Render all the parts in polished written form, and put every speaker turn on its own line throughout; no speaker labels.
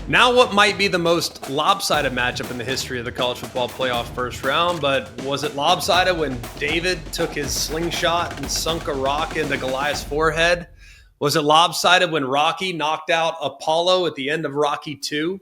Now, what might be the most lopsided matchup in the history of the college football playoff first round, but was it lopsided when David took his slingshot and sunk a rock into Goliath's forehead? Was it lopsided when Rocky knocked out Apollo at the end of Rocky 2?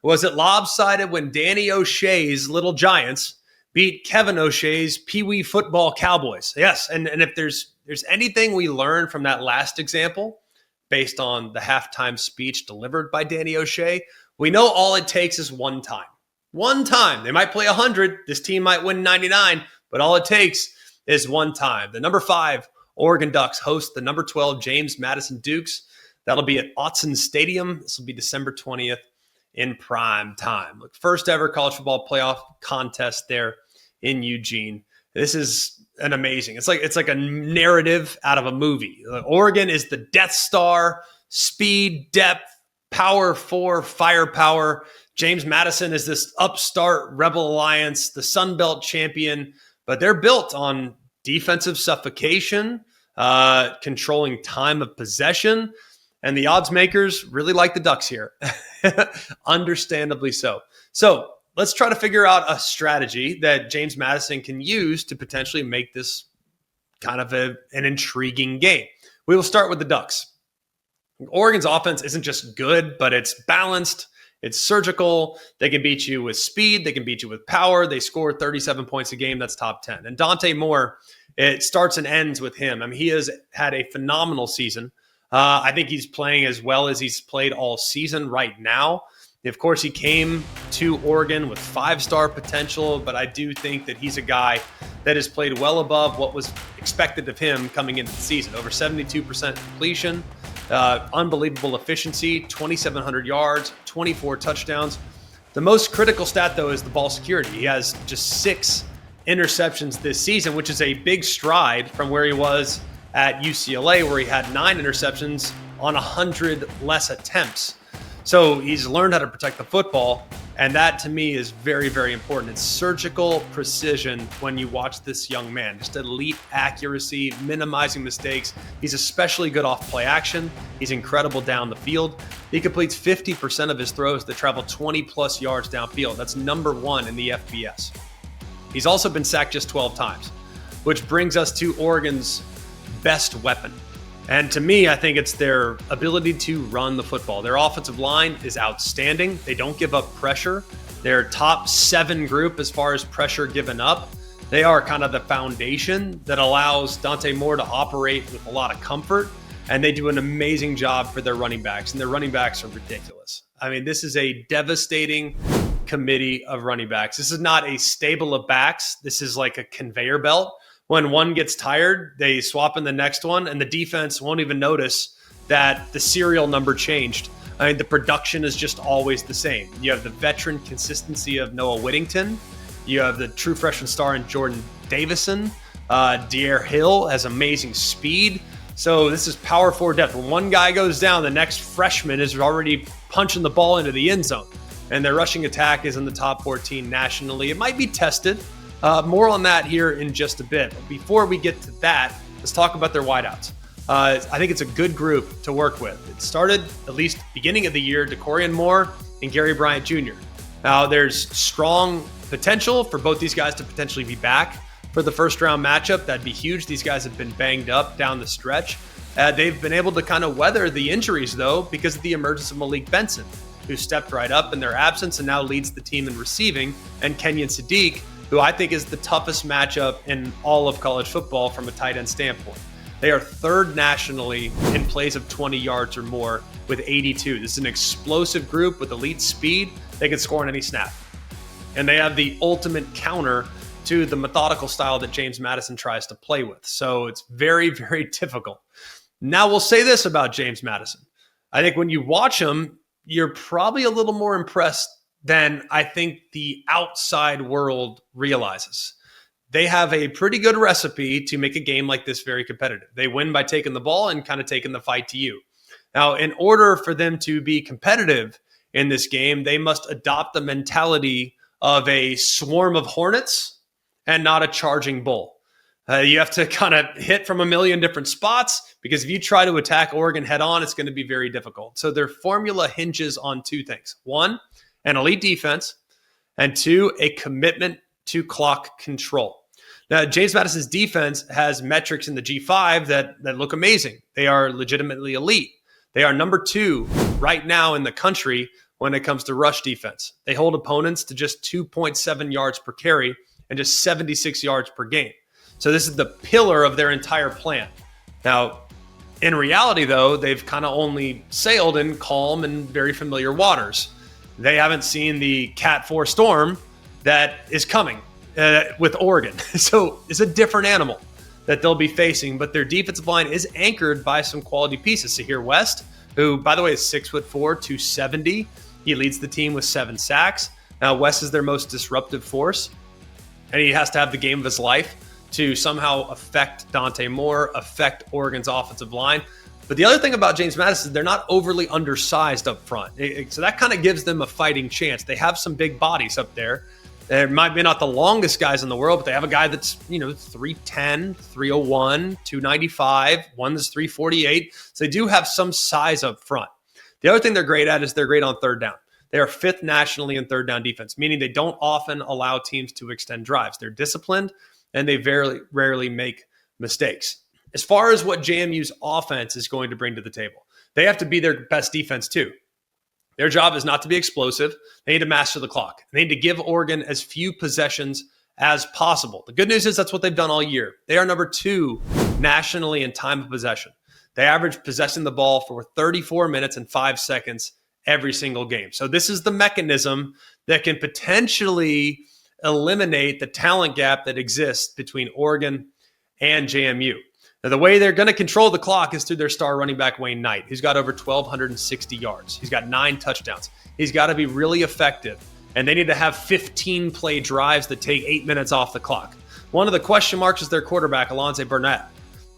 Was it lopsided when Danny O'Shea's Little Giants beat Kevin O'Shea's Pee Wee Football Cowboys? Yes, and if there's anything we learned from that last example, based on the halftime speech delivered by Danny O'Shea, we know all it takes is one time. One time. They might play 100. This team might win 99, but all it takes is one time. The number 5 Oregon Ducks host the number 12 James Madison Dukes. That'll be at Autzen Stadium. This will be December 20th in prime time. Look, first ever college football playoff contest there in Eugene. This is an amazing. It's like a narrative out of a movie. Oregon is the Death Star, speed, depth, power 4, firepower. James Madison is this upstart Rebel Alliance, the Sun Belt champion, but they're built on defensive suffocation, controlling time of possession, and the odds makers really like the Ducks here. Understandably so. So let's try to figure out a strategy that James Madison can use to potentially make this kind of an intriguing game. We will start with the Ducks. Oregon's offense isn't just good, but it's balanced. It's surgical. They can beat you with speed. They can beat you with power. They score 37 points a game. That's top 10. And Dante Moore, it starts and ends with him. I mean, he has had a phenomenal season. I think he's playing as well as he's played all season right now. Of course, he came to Oregon with 5-star potential, but I do think that he's a guy that has played well above what was expected of him coming into the season. Over 72% completion, unbelievable efficiency, 2,700 yards, 24 touchdowns. The most critical stat, though, is the ball security. He has just 6 interceptions this season, which is a big stride from where he was at UCLA, where he had 9 interceptions on 100 less attempts. So he's learned how to protect the football, and that to me is very, very important. It's surgical precision when you watch this young man. Just elite accuracy, minimizing mistakes. He's especially good off play action. He's incredible down the field. He completes 50% of his throws that travel 20-plus yards downfield. That's number 1 in the FBS. He's also been sacked just 12 times, which brings us to Oregon's best weapon. And to me, I think it's their ability to run the football. Their offensive line is outstanding. They don't give up pressure. Their top 7 group as far as pressure given up. They are kind of the foundation that allows Dante Moore to operate with a lot of comfort. And they do an amazing job for their running backs. And their running backs are ridiculous. I mean, this is a devastating committee of running backs. This is not a stable of backs. This is like a conveyor belt. When one gets tired, they swap in the next one, and the defense won't even notice that the serial number changed. I mean, the production is just always the same. You have the veteran consistency of Noah Whittington. You have the true freshman star in Jordan Davison. De'Aaron Hill has amazing speed. So this is power forward depth. When one guy goes down, the next freshman is already punching the ball into the end zone. And their rushing attack is in the top 14 nationally. It might be tested. More on that here in just a bit. But before we get to that, let's talk about their wideouts. I think it's a good group to work with. It started, at least beginning of the year, DeCorian Moore and Gary Bryant Jr. Now, there's strong potential for both these guys to potentially be back for the first round matchup. That'd be huge. These guys have been banged up down the stretch. They've been able to kind of weather the injuries, though, because of the emergence of Malik Benson, who stepped right up in their absence and now leads the team in receiving, and Kenyon Sadiq, who I think is the toughest matchup in all of college football from a tight end standpoint. They are 3rd nationally in plays of 20 yards or more with 82. This is an explosive group with elite speed. They can score on any snap. And they have the ultimate counter to the methodical style that James Madison tries to play with. So it's very, very difficult. Now we'll say this about James Madison. I think when you watch him, you're probably a little more impressed than I think the outside world realizes. They have a pretty good recipe to make a game like this very competitive. They win by taking the ball and kind of taking the fight to you. Now, in order for them to be competitive in this game, they must adopt the mentality of a swarm of hornets and not a charging bull. You have to kind of hit from a million different spots, because if you try to attack Oregon head on, it's going to be very difficult. So their formula hinges on two things. One, an elite defense, and two, a commitment to clock control. Now, James Madison's defense has metrics in the G5 that look amazing. They are legitimately elite. They are number 2 right now in the country when it comes to rush defense. They hold opponents to just 2.7 yards per carry and just 76 yards per game. So this is the pillar of their entire plan. Now, in reality, though, they've kind of only sailed in calm and very familiar waters. They haven't seen the Cat 4 storm that is coming with Oregon. So it's a different animal that they'll be facing, but their defensive line is anchored by some quality pieces. Sahir West, who, by the way, is 6'4", 270. He leads the team with 7 sacks. Now, West is their most disruptive force, and he has to have the game of his life to somehow affect Dante Moore, affect Oregon's offensive line. But the other thing about James Madison, they're not overly undersized up front. So that kind of gives them a fighting chance. They have some big bodies up there. They might be not the longest guys in the world, but they have a guy that's, 310, 301, 295, one that's 348. So they do have some size up front. The other thing they're great at is they're great on third down. They are 5th nationally in third down defense, meaning they don't often allow teams to extend drives. They're disciplined, and they very rarely make mistakes. As far as what JMU's offense is going to bring to the table, they have to be their best defense too. Their job is not to be explosive. They need to master the clock. They need to give Oregon as few possessions as possible. The good news is that's what they've done all year. They are number 2 nationally in time of possession. They average possessing the ball for 34 minutes and 5 seconds every single game. So this is the mechanism that can potentially eliminate the talent gap that exists between Oregon and JMU. Now, the way they're going to control the clock is through their star running back, Wayne Knight, who's got over 1,260 yards. He's got 9 touchdowns. He's got to be really effective, and they need to have 15-play drives that take 8 minutes off the clock. One of the question marks is their quarterback, Alonze Barnett.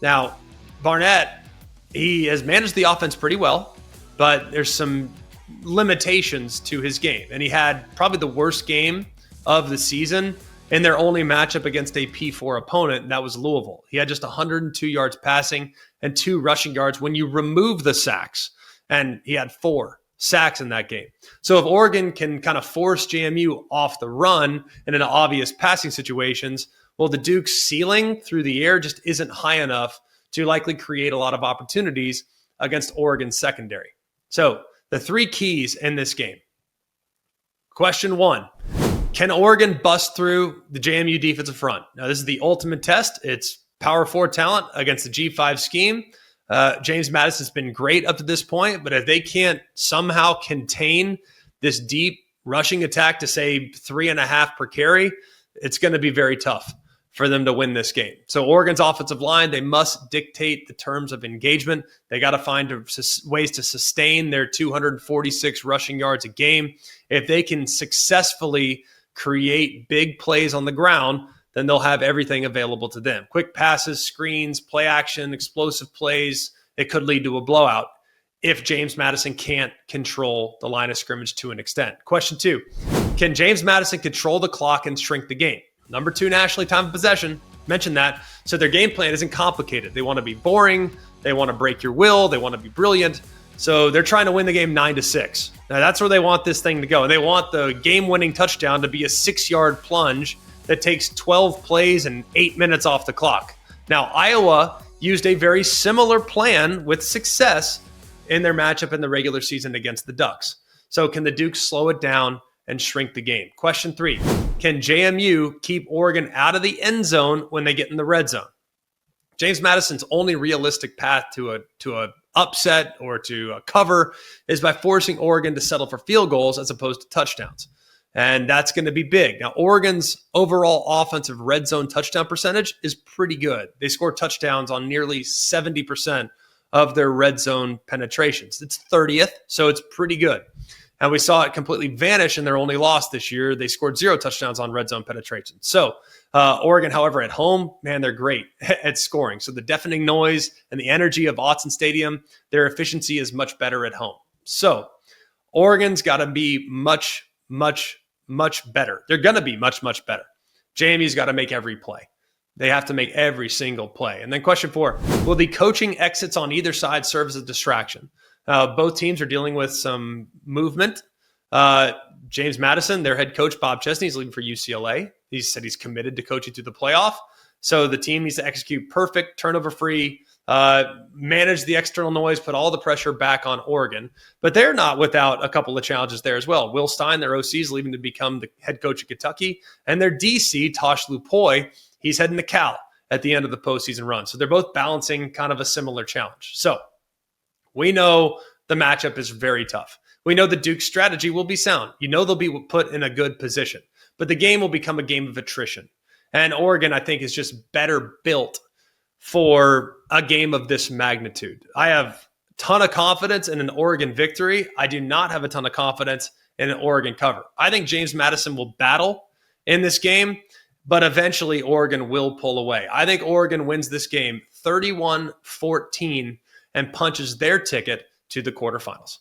Now, Barnett, he has managed the offense pretty well, but there's some limitations to his game, and he had probably the worst game of the season in their only matchup against a P4 opponent, and that was Louisville. He had just 102 yards passing and 2 rushing yards when you remove the sacks, and he had 4 sacks in that game. So if Oregon can kind of force JMU off the run and in obvious passing situations, well, the Duke's ceiling through the air just isn't high enough to likely create a lot of opportunities against Oregon's secondary. So the 3 keys in this game. Question 1. Can Oregon bust through the JMU defensive front? Now, this is the ultimate test. It's power 4 talent against the G5 scheme. James Madison's been great up to this point, but if they can't somehow contain this deep rushing attack to, say, 3.5 per carry, it's going to be very tough for them to win this game. So Oregon's offensive line, they must dictate the terms of engagement. They got to find ways to sustain their 246 rushing yards a game. If they can successfully create big plays on the ground, then they'll have everything available to them. Quick passes, screens, play action, explosive plays. It could lead to a blowout if James Madison can't control the line of scrimmage to an extent. Question 2, can James Madison control the clock and shrink the game? Number 2 nationally, time of possession. Mentioned that. So their game plan isn't complicated. They want to be boring. They want to break your will. They want to be brilliant. So they're trying to win the game 9-6. Now that's where they want this thing to go. And they want the game-winning touchdown to be a 6-yard plunge that takes 12 plays and 8 minutes off the clock. Now, Iowa used a very similar plan with success in their matchup in the regular season against the Ducks. So can the Dukes slow it down and shrink the game? Question 3, can JMU keep Oregon out of the end zone when they get in the red zone? James Madison's only realistic path to a upset or to a cover is by forcing Oregon to settle for field goals as opposed to touchdowns. And that's going to be big. Now, Oregon's overall offensive red zone touchdown percentage is pretty good. They score touchdowns on nearly 70% of their red zone penetrations. It's 30th, so it's pretty good. And we saw it completely vanish in their only loss this year. They scored 0 touchdowns on red zone penetration. So Oregon, however, at home, man, they're great at scoring. So the deafening noise and the energy of Autzen Stadium, their efficiency is much better at home. So Oregon's got to be much, much, much better. They're going to be much, much better. JMU's got to make every play. They have to make every single play. And then question 4, will the coaching exits on either side serve as a distraction? Both teams are dealing with some movement. James Madison, their head coach, Bob Chesney, is leaving for UCLA. He said he's committed to coaching through the playoff. So the team needs to execute perfect, turnover-free, manage the external noise, put all the pressure back on Oregon. But they're not without a couple of challenges there as well. Will Stein, their OC, is leaving to become the head coach of Kentucky. And their DC, Tosh Lupoy, he's heading to Cal at the end of the postseason run. So they're both balancing kind of a similar challenge. So we know the matchup is very tough. We know the Duke's strategy will be sound. You know they'll be put in a good position. But the game will become a game of attrition. And Oregon, I think, is just better built for a game of this magnitude. I have a ton of confidence in an Oregon victory. I do not have a ton of confidence in an Oregon cover. I think James Madison will battle in this game, but eventually Oregon will pull away. I think Oregon wins this game 31-14 and punches their ticket to the quarterfinals.